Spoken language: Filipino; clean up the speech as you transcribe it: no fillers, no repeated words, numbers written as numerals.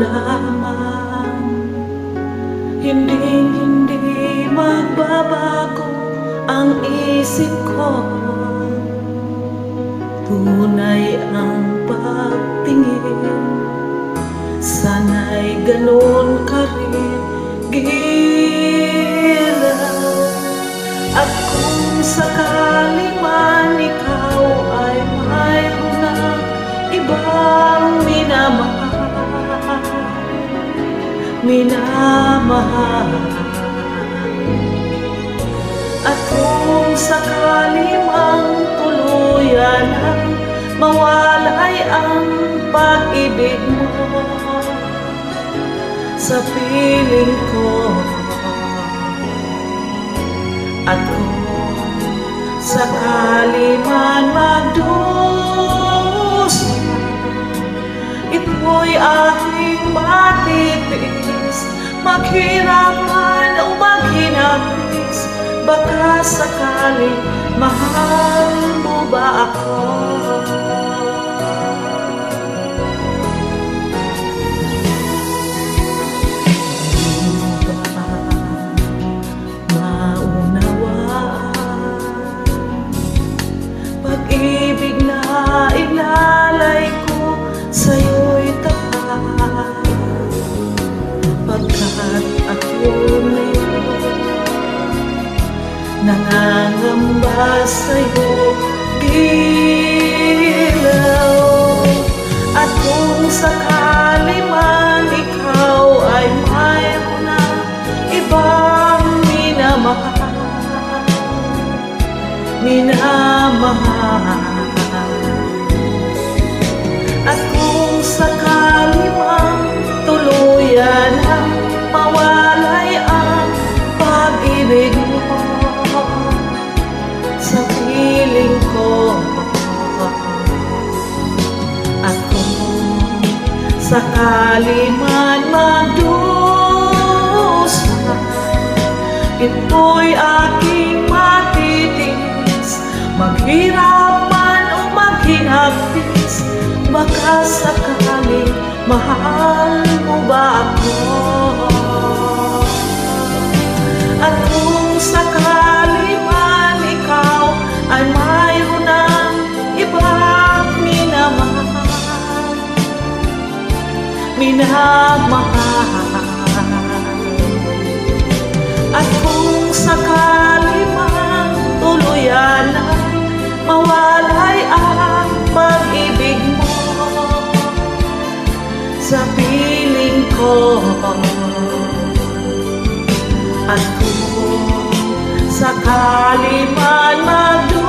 lamang, hindi magbabago ang isip ko. Tunay ang pagtingin, sana'y ganun ka rin, giliw. At kung sakali man ikaw ay mayroon na ibang minamahal, at kung sakali mang tuluyan ang mawalay ang pag-ibig mo sa piling ko, at kung sakali man magdusa, ito'y aking matitiis. Maghirap man o maghinapis, baka sakali mahal mo ba ako? Pag-ibig na ilalay ko sa'yo'y tapat, pagkat ako ngayon nangangamba sa'yo, giliw. At kung sakali man ikaw ay mayroon na ibang minamahal, at kung sakali mang tuluyan ang mawalay ang pag-ibig mo sa piling ko, at kung sakali man magdusa, ito'y aking matitiis. Maghirap man o maghinapis, baka sakali mahal mo ba ako? At kung sakali man ikaw ay mayroon ng ibang minamahal, at kung sakali man tuluyan ang mawalay ang pag-ibig mo sa piling ko, at kung sakali man magdusa,